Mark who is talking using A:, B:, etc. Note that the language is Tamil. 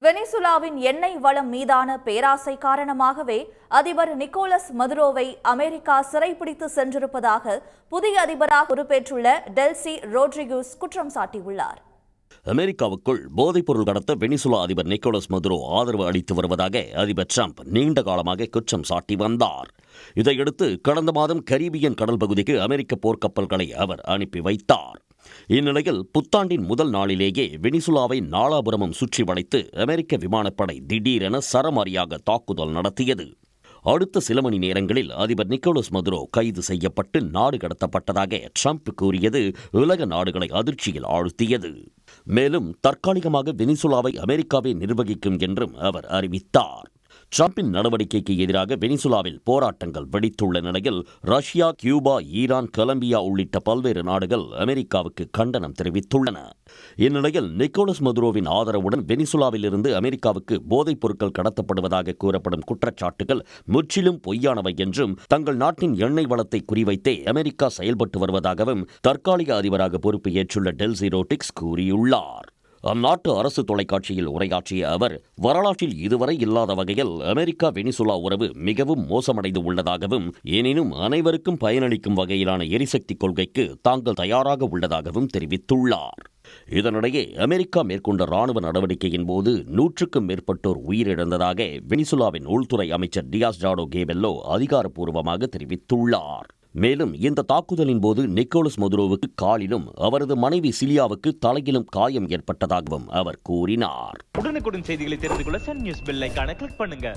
A: வெனிசுலாவின் எண்ணெய் வளம் மீதான பேராசை காரணமாகவே அதிபர் நிக்கோலஸ் மதுரோவை அமெரிக்கா சிறைப்பிடித்து சென்றிருப்பதாக புதிய அதிபராக பொறுப்பேற்றுள்ள டெல்சி ரோட்ரிகஸ் குற்றம் சாட்டியுள்ளார்.
B: அமெரிக்காவுக்குள் போதைப்பொருள் கடத்த வெனிசுலா அதிபர் நிக்கோலஸ் மதுரோ ஆதரவு அளித்து வருவதாக அதிபர் டிரம்ப் நீண்ட காலமாக குற்றம் சாட்டி வந்தார். இதையடுத்து கடந்த மாதம் கரீபியன் கடல் பகுதிக்கு அமெரிக்க போர்க்கப்பல்களை அவர் அனுப்பி வைத்தார். இந்நிலையில் புத்தாண்டின் முதல் நாளிலேயே வெனிசுலாவை நாலாபுரமும் சுற்றி வளைத்து அமெரிக்க விமானப்படை திடீரென சரமாரியாக தாக்குதல் நடத்தியது. அடுத்த சில மணி நேரங்களில் அதிபர் நிக்கோலஸ் மதுரோ கைது செய்யப்பட்டு நாடு கடத்தப்பட்டதாக ட்ரம்ப் கூறியது உலக நாடுகளை அதிர்ச்சியில் ஆழ்த்தியது. மேலும் தற்காலிகமாக வெனிசுலாவை அமெரிக்காவே நிர்வகிக்கும் என்றும் அவர் அறிவித்தார். ட்ரம்பின் நடவடிக்கைக்கு எதிராக வெனிசுலாவில் போராட்டங்கள் வெடித்துள்ள நிலையில் ரஷ்யா, கியூபா, ஈரான், கொலம்பியா உள்ளிட்ட பல்வேறு நாடுகள் அமெரிக்காவுக்கு கண்டனம் தெரிவித்துள்ளன. இந்நிலையில் நிக்கோலஸ் மதுரோவின் ஆதரவுடன் வெனிசுலாவில் இருந்து அமெரிக்காவுக்கு போதைப் பொருட்கள் கடத்தப்படுவதாக கூறப்படும் குற்றச்சாட்டுகள் முற்றிலும் பொய்யானவை என்றும் தங்கள் நாட்டின் எண்ணெய் வளத்தை குறிவைத்தே அமெரிக்கா செயல்பட்டு வருவதாகவும் தற்காலிக அதிபராக பொறுப்பு ஏற்றுள்ள டெல்சி ரோட்ரிகஸ் கூறியுள்ளார். அந்நாட்டு அரசு தொலைக்காட்சியில் உரையாற்றிய அவர், வரலாற்றில் இதுவரை இல்லாத வகையில் அமெரிக்கா வெனிசுலா உறவு மிகவும் மோசமடைந்து உள்ளதாகவும், எனினும் அனைவருக்கும் பயனளிக்கும் வகையிலான எரிசக்தி கொள்கைக்கு தாங்கள் தயாராக உள்ளதாகவும் தெரிவித்துள்ளார். இதனிடையே அமெரிக்கா மேற்கொண்ட ராணுவ நடவடிக்கையின் போது 100க்கும் மேற்பட்டோர் உயிரிழந்ததாக வெனிசுலாவின் உள்துறை அமைச்சர் டியாஸ்டாடோ கேபெல்லோ அதிகாரப்பூர்வமாக தெரிவித்துள்ளார். மேலும் இந்த தாக்குதலின் போது நிக்கோலஸ் மதுரோவுக்கு காலிலும் அவரது மனைவி சிலியாவுக்கு தலையிலும் காயம் ஏற்பட்டதாகவும் அவர் கூறினார்.
C: உடனுக்குடன் செய்திகளை தெரிந்து கொள்ள சன் நியூஸ் பெல் ஐகானை கிளிக் பண்ணுங்க.